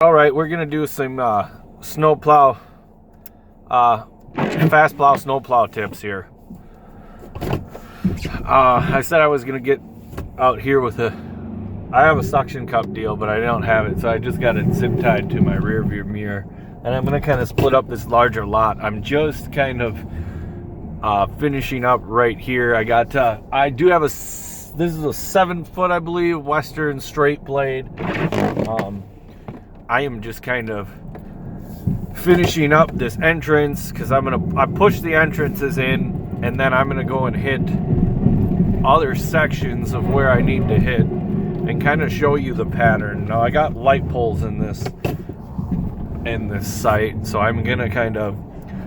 All right, we're gonna do some snow plow, fast plow, snow plow tips here. I said I was gonna get out here with I have a suction cup deal, but I don't have it, so I just got it zip tied to my rear view mirror. And I'm gonna kind of split up this larger lot. I'm just kind of finishing up right here. I do have this is a 7-foot, I believe, Western straight blade. I am just kind of finishing up this entrance because I push the entrances in, and then I'm gonna go and hit other sections of where I need to hit and kind of show you the pattern. Now I got light poles in this site, so I'm gonna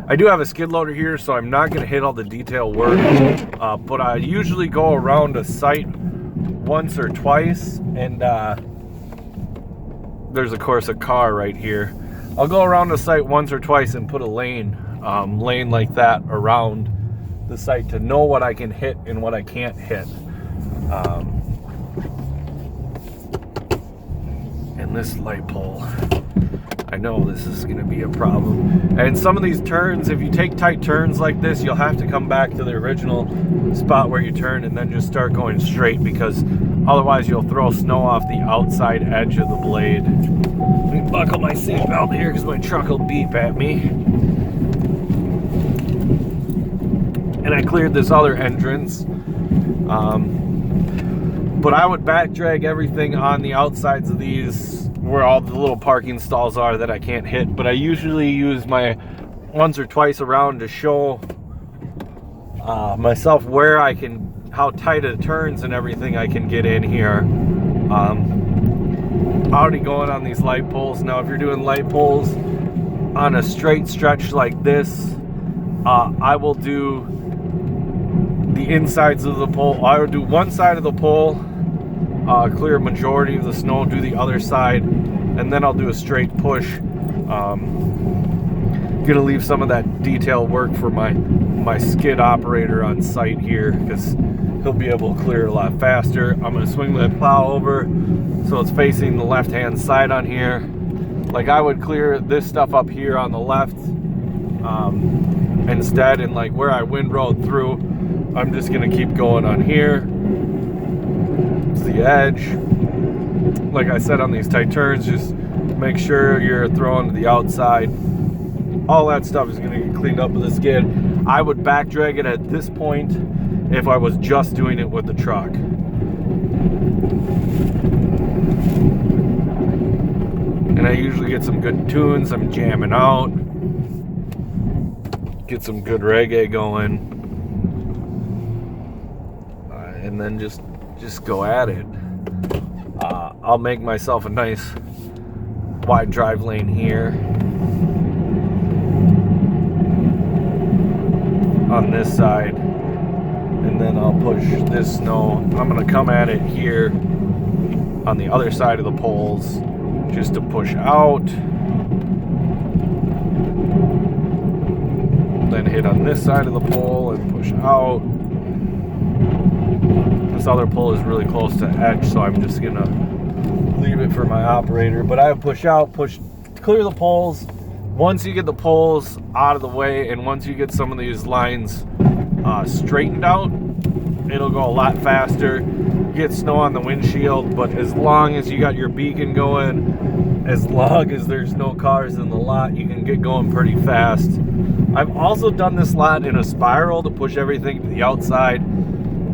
I do have a skid loader here, so I'm not gonna hit all the detail work, but I usually go around a site once or twice, and there's of course a car right here. I'll go around the site once or twice and put a lane like that around the site to know what I can hit and what I can't hit. And this light pole, I know this is going to be a problem. And some of these turns, if you take tight turns like this, you'll have to come back to the original spot where you turn and then just start going straight, because otherwise you'll throw snow off the outside edge of the blade. Let me buckle my seatbelt here because my truck will beep at me. And I cleared this other entrance. But I would back drag everything on the outsides of these where all the little parking stalls are that I can't hit. But I usually use my once or twice around to show myself where how tight it turns and everything I can get in here. Already going on these light poles. Now if you're doing light poles on a straight stretch like this, I will do the insides of the pole. I would do one side of the pole, clear a majority of the snow, do the other side, and then I'll do a straight push. Gonna leave some of that detail work for my skid operator on site here, because he'll be able to clear a lot faster. I'm gonna swing my plow over so it's facing the left hand side on here. Like I would clear this stuff up here on the left instead, and like where I windrowed through, I'm just gonna keep going on here. It's the edge. Like I said, on these tight turns, just make sure you're throwing to the outside. All that stuff is gonna get cleaned up with the skid. I would back drag it at this point if I was just doing it with the truck. And I usually get some good tunes. I'm jamming out. Get some good reggae going. And then just go at it. I'll make myself a nice wide drive lane here on this side, and then I'll push this snow. I'm gonna come at it here on the other side of the poles just to push out, then hit on this side of the pole and push out. This other pole is really close to edge, so I'm just gonna leave it for my operator. But I push out, clear the poles. Once you get the poles out of the way, and once you get some of these lines straightened out, it'll go a lot faster. You get snow on the windshield, but as long as you got your beacon going, as long as there's no cars in the lot, you can get going pretty fast. I've also done this lot in a spiral to push everything to the outside.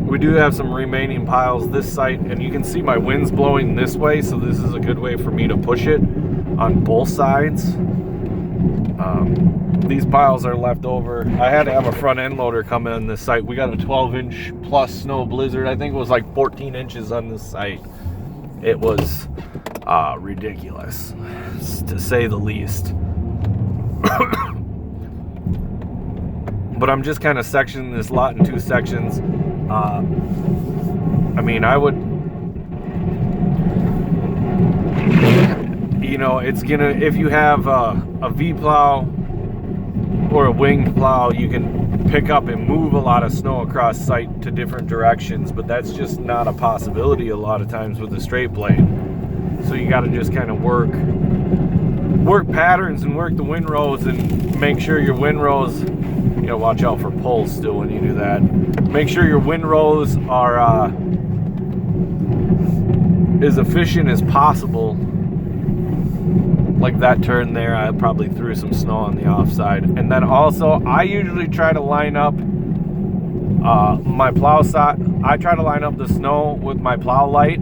We do have some remaining piles this site, and you can see my wind's blowing this way, so this is a good way for me to push it on both sides. These piles are left over. I had to have a front end loader come in this site. We got a 12-inch plus snow blizzard. I think it was like 14 inches on this site. It was ridiculous, to say the least. But I'm just kind of sectioning this lot in two sections. I mean, I would, it's gonna, if you have a V plow or a winged plow, you can pick up and move a lot of snow across site to different directions, but that's just not a possibility a lot of times with a straight blade. So you got to just kind of work work patterns and work the windrows and make sure your windrows, you know, watch out for poles still when you do that. Make sure your windrows are as efficient as possible. Like that turn there, I probably threw some snow on the offside. And then also, I usually try to line up my plow side. I try to line up the snow with my plow light,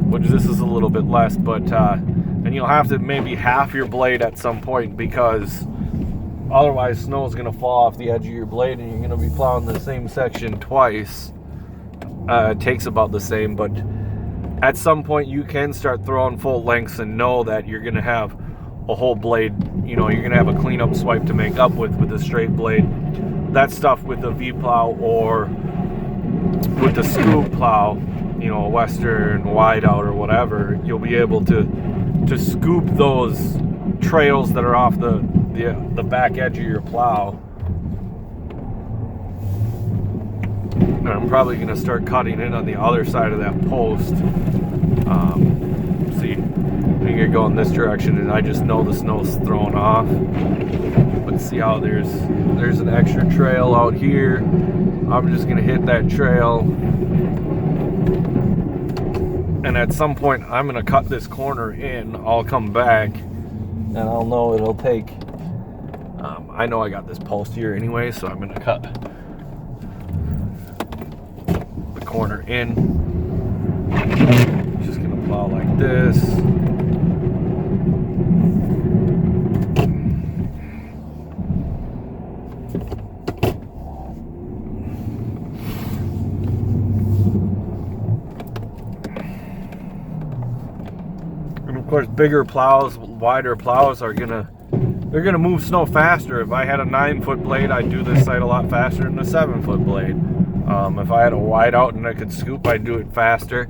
which this is a little bit less, but and you'll have to maybe half your blade at some point, because otherwise snow is going to fall off the edge of your blade and you're going to be plowing the same section twice. It takes about the same, but at some point you can start throwing full lengths and know that you're going to have a whole blade, you know, you're going to have a cleanup swipe to make up with a straight blade. That stuff with a V-plow or with the scoop plow, you know, a Western wideout or whatever, you'll be able to scoop those trails that are off the back edge of your plow. And I'm probably going to start cutting in on the other side of that post. See, I'm going to go in this direction, and I just know the snow's thrown off. But see how there's an extra trail out here. I'm just going to hit that trail. And at some point, I'm going to cut this corner in. I'll come back, and I'll know it'll take... I know I got this post here anyway, so I'm going to cut the corner in. Just going to plow like this. And of course, bigger plows, wider plows are they're gonna move snow faster. If I had a 9-foot blade, I'd do this side a lot faster than a 7-foot blade. If I had a wide out and I could scoop, I'd do it faster.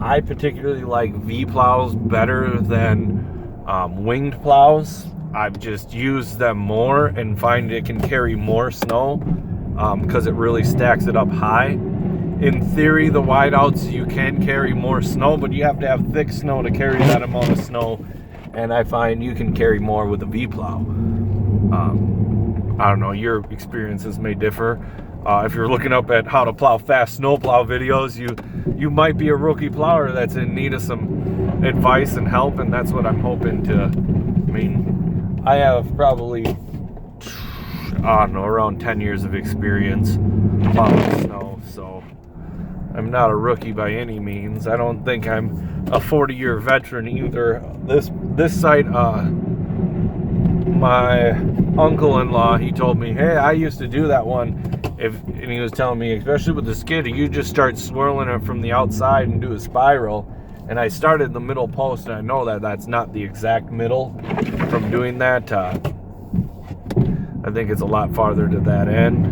I particularly like V plows better than winged plows. I've just used them more and find it can carry more snow because it really stacks it up high. In theory, the wide outs, you can carry more snow, but you have to have thick snow to carry that amount of snow. And I find you can carry more with a V-plow. I don't know, your experiences may differ. If you're looking up at how to plow fast snowplow videos, you might be a rookie plower that's in need of some advice and help, and that's what I'm hoping to. I mean, I have probably, I don't know, around 10 years of experience plowing snow, so I'm not a rookie by any means. I don't think I'm a 40-year veteran either. This site, my uncle-in-law, he told me, hey, I used to do that one. And he was telling me, especially with the skid, you just start swirling it from the outside and do a spiral. And I started the middle post, and I know that that's not the exact middle from doing that. I think it's a lot farther to that end.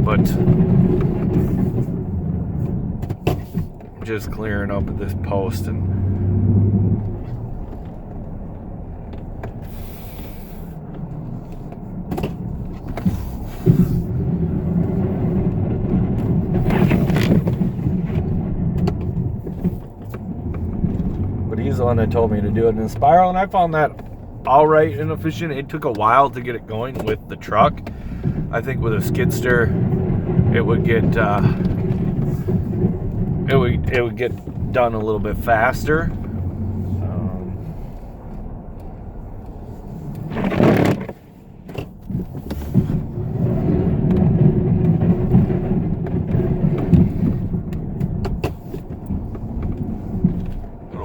But just clearing up at this post and he's the one that told me to do it in a spiral, and I found that all right and efficient. It took a while to get it going with the truck. I think with a skidster, it would get it would get done a little bit faster.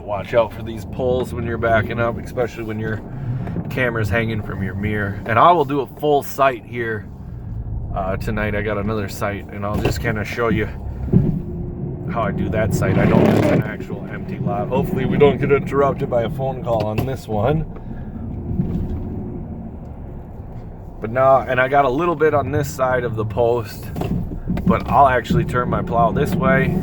Watch out for these poles when you're backing up, especially when your camera's hanging from your mirror. And I will do a full sight here tonight. I got another sight, and I'll just kind of show you how I do that sight. I don't use an actual empty lot. Hopefully we don't get interrupted by a phone call on this one. But now, and I got a little bit on this side of the post, but I'll actually turn my plow this way.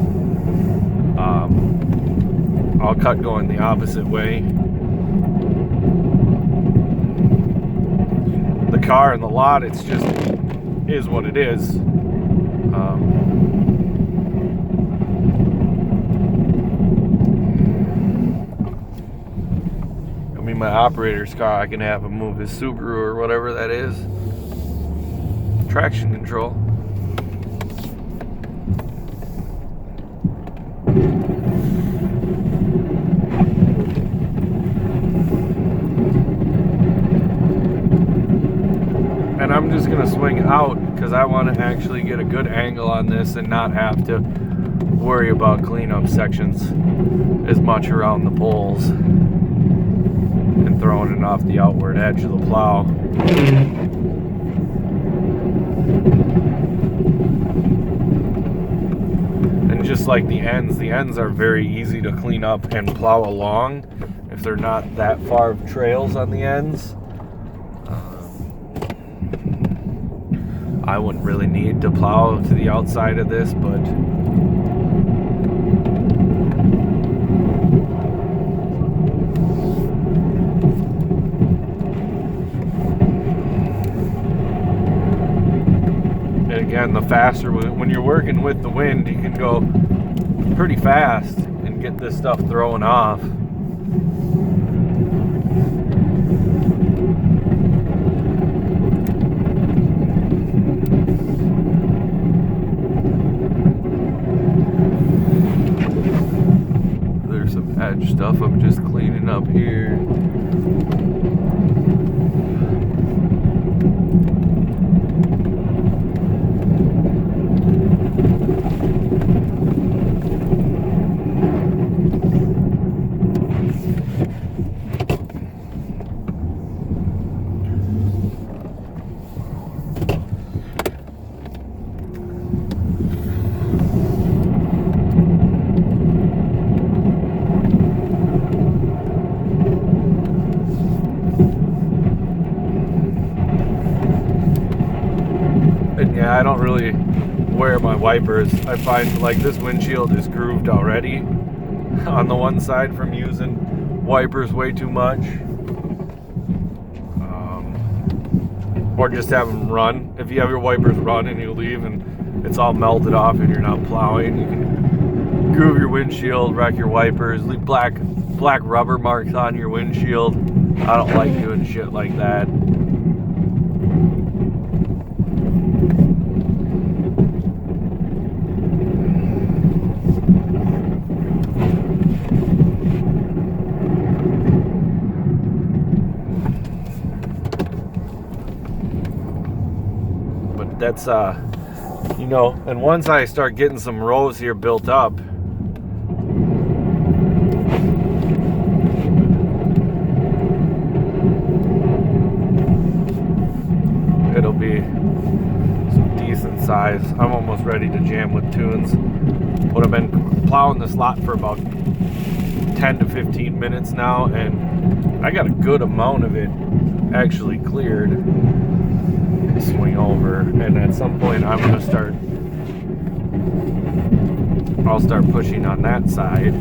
I'll cut going the opposite way. The car and the lot, it's just is what it is. I mean, my operator's car, I can have him move his Subaru or whatever that is. Traction control. And I'm just gonna swing out because I want to actually get a good angle on this and not have to worry about cleanup sections as much around the poles and throwing it off the outward edge of the plow. And just like the ends are very easy to clean up and plow along if they're not that far of trails on the ends. I wouldn't really need to plow to the outside of this, but and again, the faster, when you're working with the wind, you can go pretty fast and get this stuff thrown off. Edge stuff I'm just cleaning up here. Yeah, I don't really wear my wipers. I find like this windshield is grooved already on the one side from using wipers way too much. Or just have them run. If you have your wipers run and you leave and it's all melted off and you're not plowing, you can groove your windshield, wreck your wipers, leave black rubber marks on your windshield. I don't like doing shit like that. That's you know, and once I start getting some rows here built up, it'll be some decent size. I'm almost ready to jam with tunes, but I've been plowing this lot for about 10 to 15 minutes now, and I got a good amount of it actually cleared. Swing over, and at some point I'll start pushing on that side.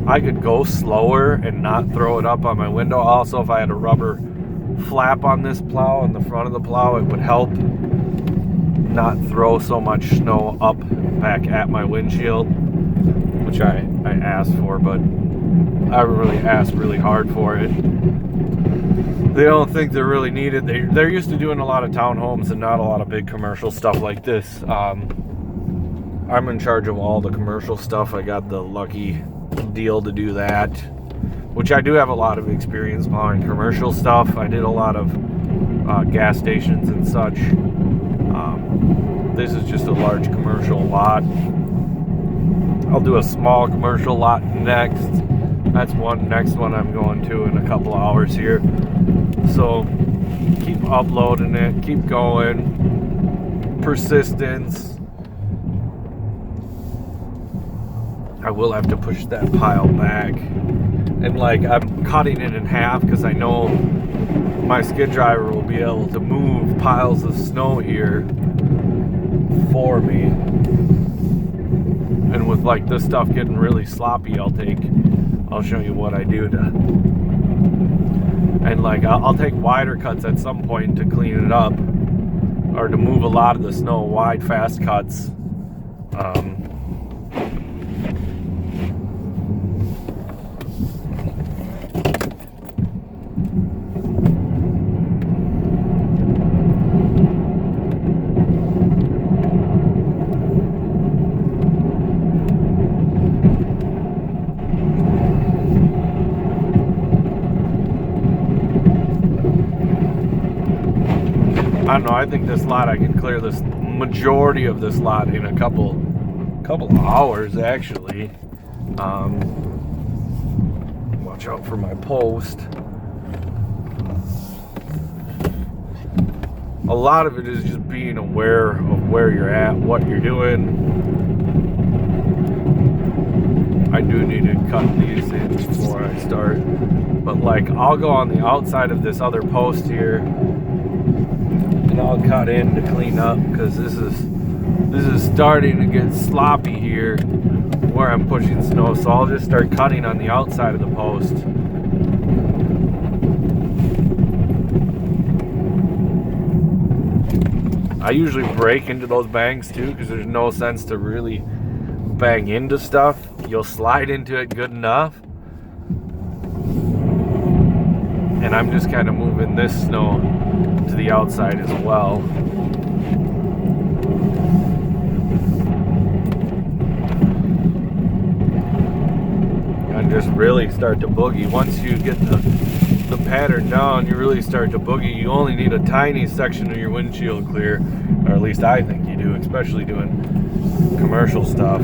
I could go slower and not throw it up on my window. Also, if I had a rubber flap on this plow on the front of the plow, it would help not throw so much snow up back at my windshield, which I asked for, but I really asked really hard for it. They don't think they're really needed. They're used to doing a lot of townhomes and not a lot of big commercial stuff like this. I'm in charge of all the commercial stuff. I got the lucky deal to do that, which I do have a lot of experience plowing commercial stuff. I did a lot of gas stations and such. This is just a large commercial lot. I'll do a small commercial lot next. That's next one I'm going to in a couple hours here. So keep uploading it, keep going. Persistence. I will have to push that pile back. And like, I'm cutting it in half because I know my skid driver will be able to move piles of snow here for me. And with like this stuff getting really sloppy, I'll show you what I do to, and like I'll take wider cuts at some point to clean it up, or to move a lot of the snow. Wide, fast cuts. I don't know, I think this lot, I can clear this majority of this lot in a couple hours actually. Watch out for my post. A lot of it is just being aware of where you're at, what you're doing. I do need to cut these in before I start. But like, I'll go on the outside of this other post here and I'll cut in to clean up, because this is starting to get sloppy here where I'm pushing snow. So I'll just start cutting on the outside of the post. I usually break into those banks too, because there's no sense to really bang into stuff. You'll slide into it good enough. And I'm just kind of moving this snow to the outside as well. And just really start to boogie. Once you get the pattern down, you really start to boogie. You only need a tiny section of your windshield clear, or at least I think you do, especially doing commercial stuff.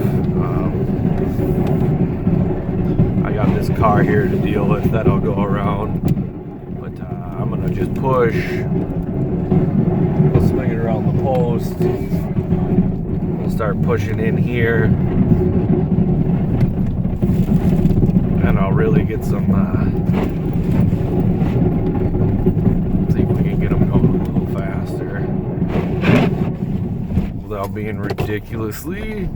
I got this car here to deal with that'll go around, but I'm gonna just push, swing it around the post, and start pushing in here, and I'll really get some see if we can get them going a little faster without being ridiculously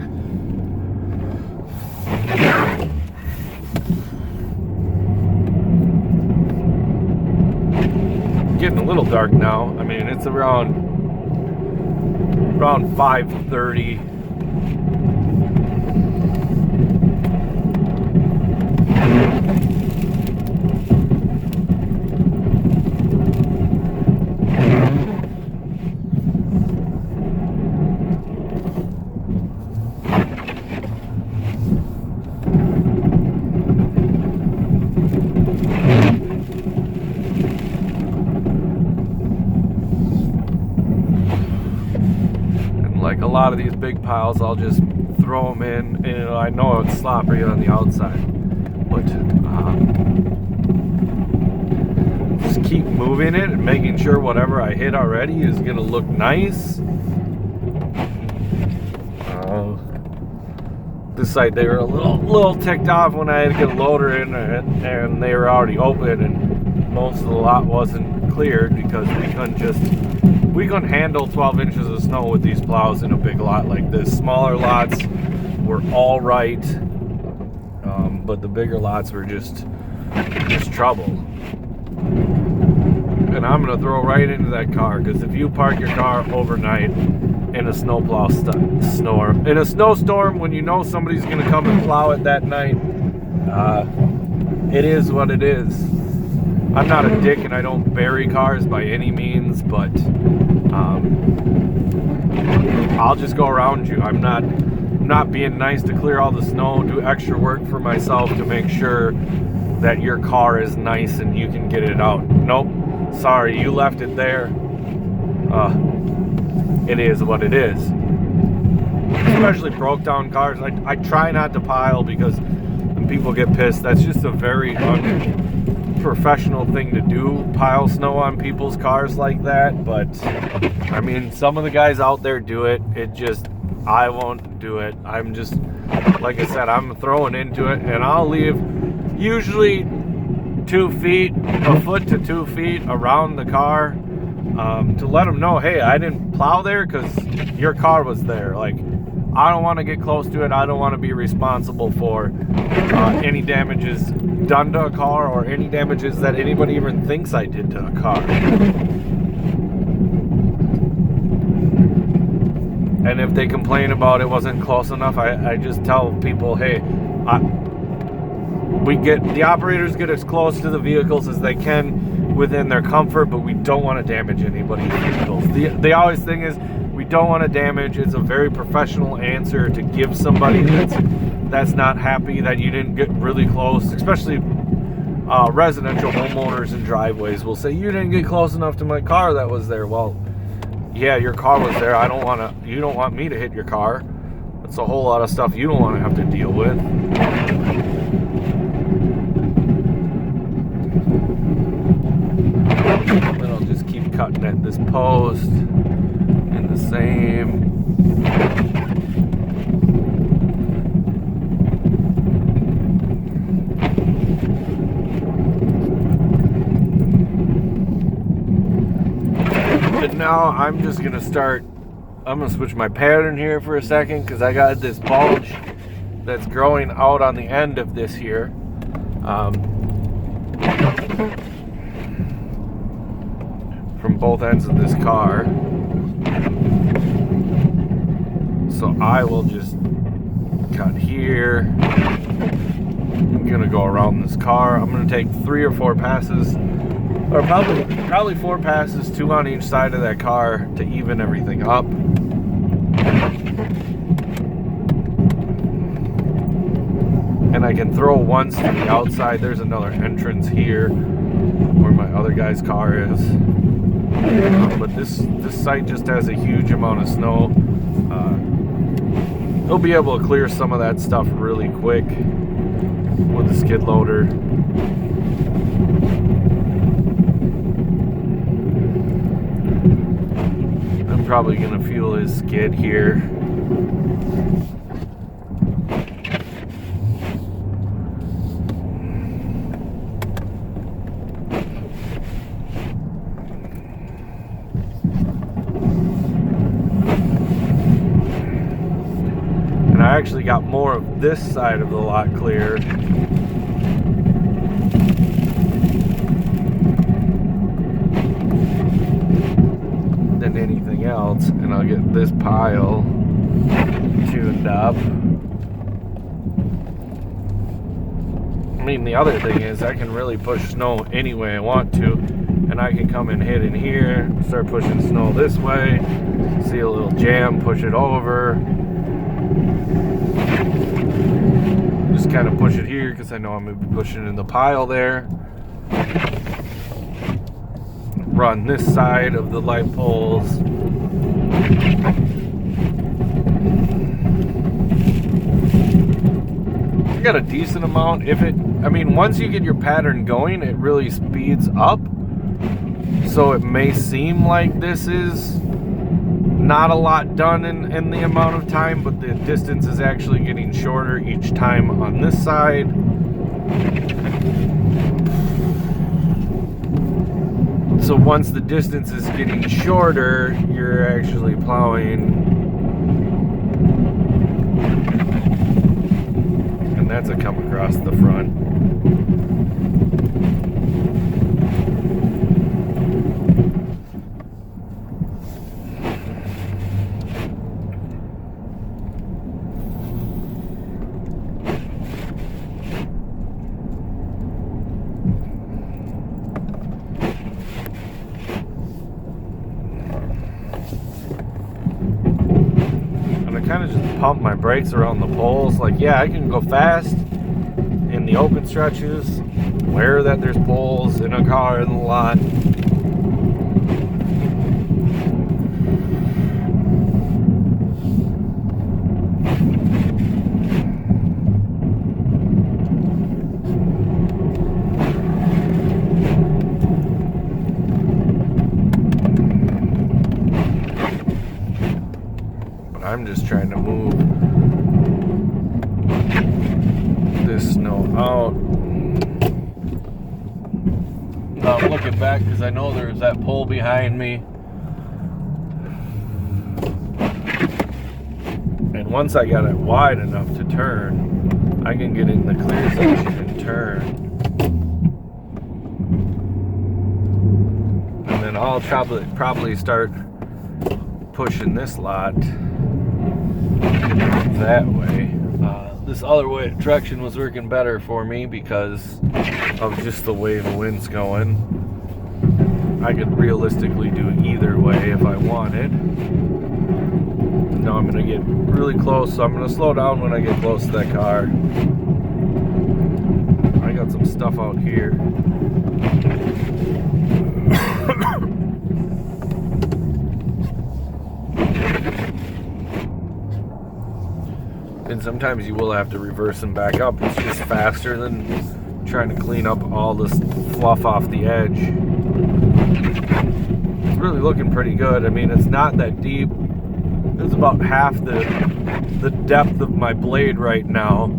getting a little dark now. I mean, it's around 5:30. Like a lot of these big piles, I'll just throw them in, and I know it's sloppy on the outside, but just keep moving it and making sure whatever I hit already is gonna look nice. This side, they were a little ticked off when I had to get a loader in, and they were already open, and most of the lot wasn't cleared because we couldn't handle 12 inches of snow with these plows in a big lot like this. Smaller lots were all right, but the bigger lots were just trouble. And I'm gonna throw right into that car, because if you park your car overnight in a snowplow storm, in a snowstorm, when you know somebody's gonna come and plow it that night, it is what it is. I'm not a dick and I don't bury cars by any means, but I'll just go around you. I'm not being nice to clear all the snow, do extra work for myself to make sure that your car is nice and you can get it out. Nope, sorry, you left it there. It is what it is. Especially broke down cars. I try not to pile, because when people get pissed, that's just a very unprofessional thing to do, pile snow on people's cars like that. But I mean, some of the guys out there do it. I won't do it. I'm just, like I said, I'm throwing into it, and I'll leave usually 2 feet, a foot to 2 feet around the car, to let them know, hey, I didn't plow there because your car was there. Like, I don't want to get close to it. I don't want to be responsible for any damages done to a car, or any damages that anybody even thinks I did to a car. And if they complain about it wasn't close enough, I just tell people, hey, the operators get as close to the vehicles as they can within their comfort, but we don't want to damage anybody's vehicles. The always thing is, we don't want to damage. It's a very professional answer to give somebody that's not happy that you didn't get really close. Especially residential homeowners and driveways will say, you didn't get close enough to my car that was there. Well, yeah, your car was there. You don't want me to hit your car. That's a whole lot of stuff you don't want to have to deal with. And then I'll just keep cutting at this post in the same. And now I'm just going to start. I'm going to switch my pattern here for a second because I got this bulge that's growing out on the end of this here. From both ends of this car. So I will just cut here. I'm going to go around this car. I'm going to take 3 or 4 passes, or probably 4 passes, 2 on each side of that car to even everything up. And I can throw once to the outside. There's another entrance here where my other guy's car is. But this site just has a huge amount of snow. He'll be able to clear some of that stuff really quick with the skid loader. I'm probably going to fuel his skid here. I actually got more of this side of the lot clear than anything else, and I'll get this pile tuned up. I mean, the other thing is I can really push snow any way I want to, and I can come and hit in here, start pushing snow this way, see a little jam, push it over. Just kind of push it here because I know I'm going to be pushing in the pile there. Run this side of the light poles. I got a decent amount. Once you get your pattern going, it really speeds up. So it may seem like this is not a lot done in the amount of time, but the distance is actually getting shorter each time on this side. So once the distance is getting shorter, you're actually plowing, and that's a come across the front. Kind of just pump my brakes around the poles. Like, yeah, I can go fast in the open stretches, aware that there's poles in a car in the lot. I'm just trying to move this snow out. Now I'm looking back because I know there's that pole behind me. And once I got it wide enough to turn, I can get in the clear section and turn. And then I'll probably start pushing this lot that way. This other way direction was working better for me because of just the way the wind's going. I could realistically do either way if I wanted. Now I'm going to get really close, so I'm going to slow down when I get close to that car. I got some stuff out here. and sometimes you will have to reverse them back up. It's just faster than trying to clean up all this fluff off the edge. It's really looking pretty good. I mean, it's not that deep. It's about half the depth of my blade right now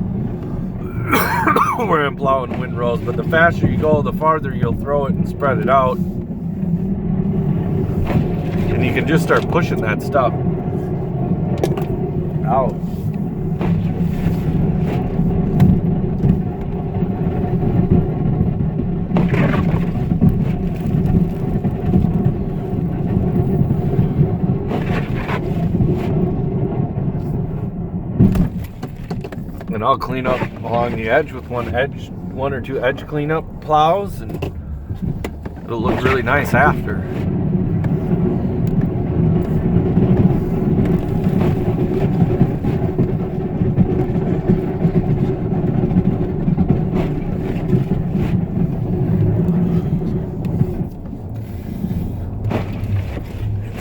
where I'm plowing windrows, but the faster you go, the farther you'll throw it and spread it out. And you can just start pushing that stuff out. And I'll clean up along the edge with one or two edge cleanup plows, and it'll look really nice after.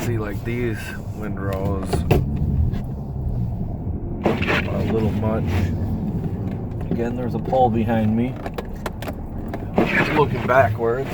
See, like these windrows are a little much. Again, there's a pole behind me. Looking backwards.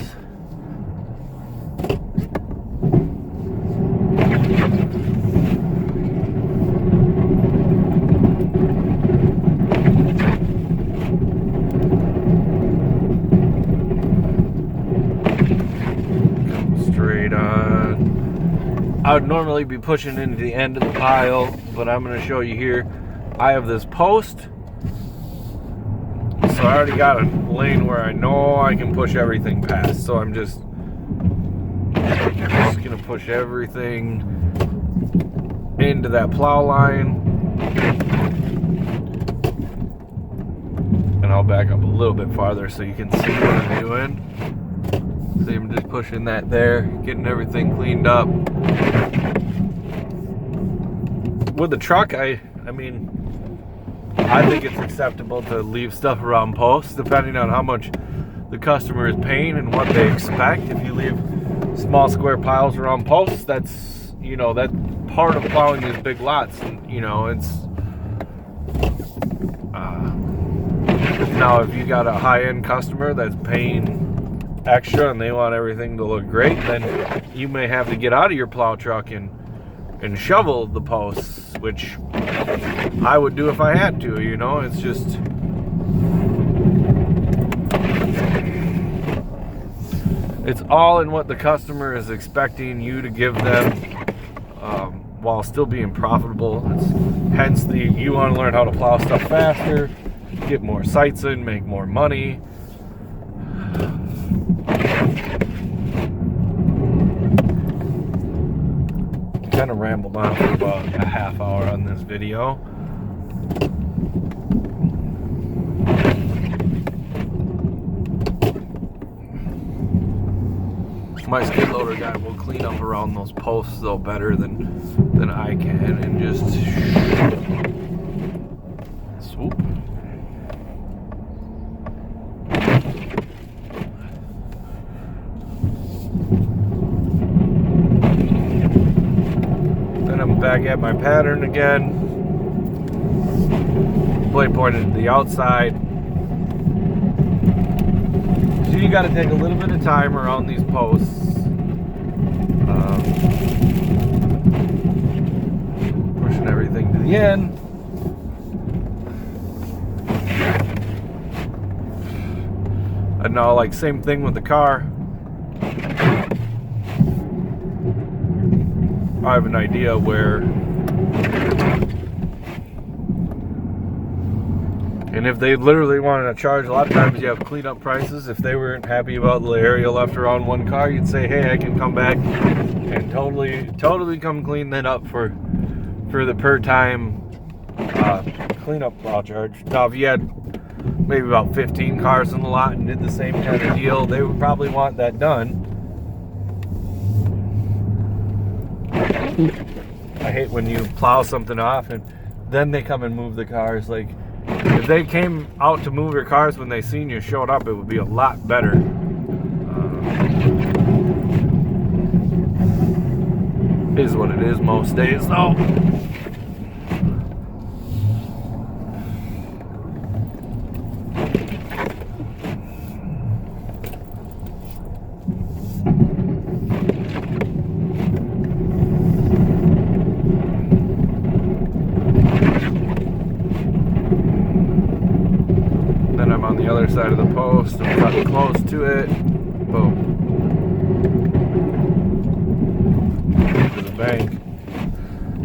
Come straight on. I would normally be pushing into the end of the pile, but I'm going to show you here. I have this post. So I already got a lane where I know I can push everything past. So I'm just gonna push everything into that plow line. And I'll back up a little bit farther so you can see what I'm doing. See, I'm just pushing that there, getting everything cleaned up. With the truck, I mean, I think it's acceptable to leave stuff around posts depending on how much the customer is paying and what they expect. If you leave small square piles around posts, that's, you know, that part of plowing these big lots, and, you know, it's now if you got a high-end customer that's paying extra and they want everything to look great, then you may have to get out of your plow truck and shovel the posts, which I would do if I had to, you know. It's just, it's all in what the customer is expecting you to give them, while still being profitable. It's hence you want to learn how to plow stuff faster, get more sites in, make more money. Kind of rambled on for about a half hour on this video. My skid loader guy will clean up around those posts though better than I can, and just swoop. Back at my pattern again. Blade pointed to the outside. So you got to take a little bit of time around these posts. Pushing everything to the end. And now, like, same thing with the car. I have an idea where, and if they literally wanted to charge, a lot of times you have cleanup prices. If they weren't happy about the area left around one car, you'd say, hey, I can come back and totally come clean that up for the per time cleanup plow charge. Now, if you had maybe about 15 cars in the lot and did the same kind of deal, they would probably want that done. I hate when you plow something off and then they come and move the cars. Like, if they came out to move your cars when they seen you showed up, it would be a lot better. Is what it is most days though. post. I'm cutting close to it. Boom. To the bank.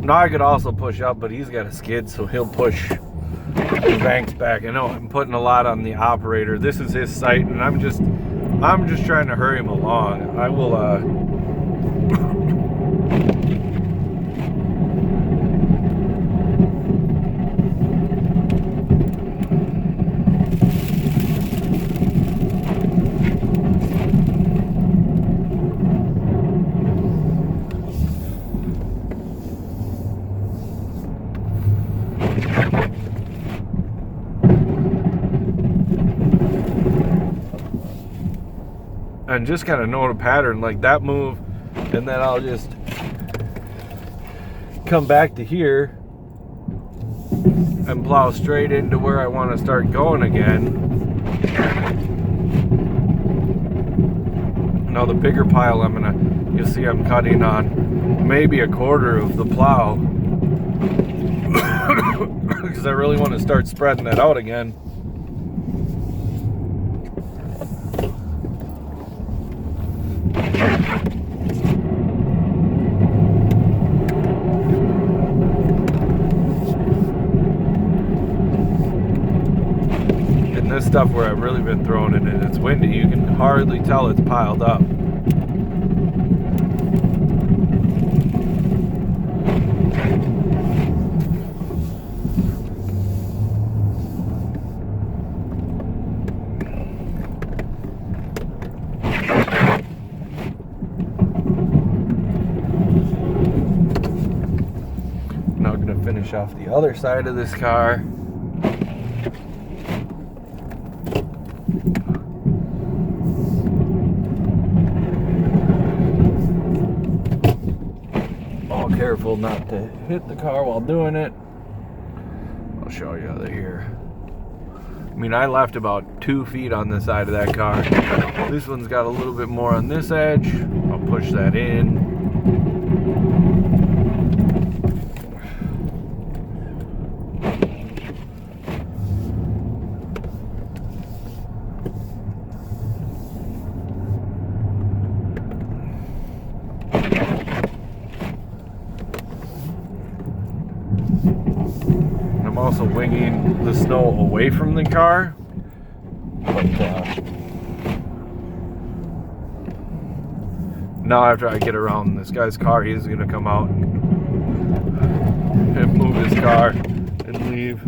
Now I could also push up, but he's got a skid, so he'll push the banks back. I know I'm putting a lot on the operator. This is his site, and I'm just trying to hurry him along. I will and just kind of know the pattern, like that move, and then I'll just come back to here and plow straight into where I want to start going again. Now the bigger pile, you'll see I'm cutting on maybe a quarter of the plow because I really want to start spreading that out again. This stuff where I've really been throwing it in, it's windy, you can hardly tell it's piled up. Now I'm going to finish off the other side of this car. Careful not to hit the car while doing it. I'll show you out of here. I mean, I left about 2 feet on the side of that car. This one's got a little bit more on this edge. I'll push that in. I'm also winging the snow away from the car, but now after I get around this guy's car, he's going to come out and move his car and leave.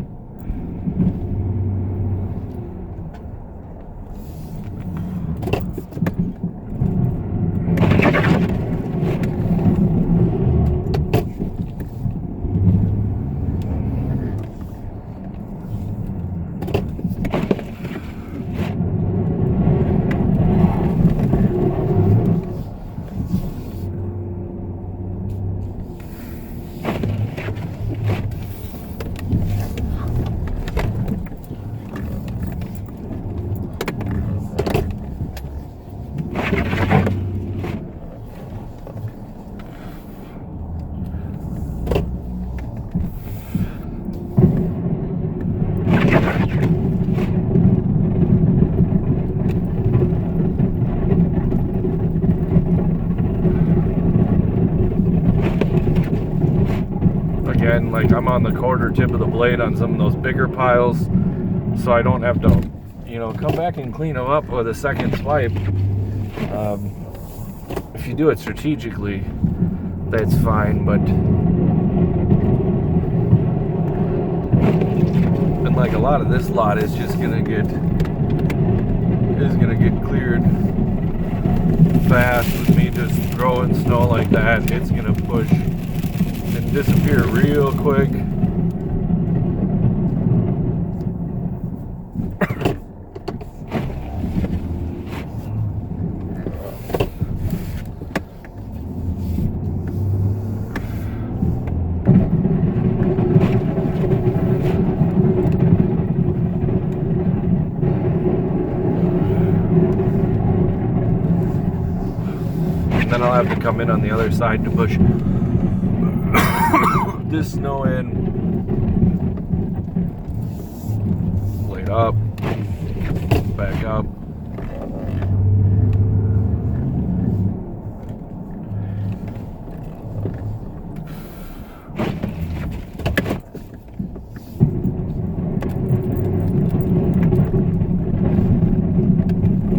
Again, like I'm on the quarter tip of the blade on some of those bigger piles, so I don't have to, come back and clean them up with a second swipe. If you do it strategically, that's fine, but and like a lot of this lot is just gonna get cleared fast with me just throwing snow like that. It's gonna push and disappear real quick. And then I'll have to come in on the other side to push this snow in. Blade up, back up.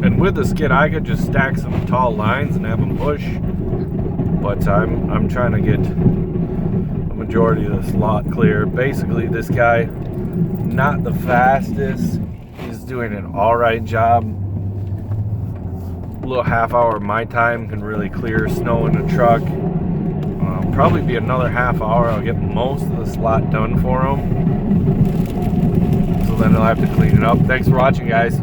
And with the skid, I could just stack some tall lines and have them push. But I'm trying to get the majority of this lot clear. Basically, this guy, not the fastest. He's doing an all right job. A little half hour of my time can really clear snow in the truck. Probably be another half hour. I'll get most of this lot done for him. So then I'll have to clean it up. Thanks for watching, guys.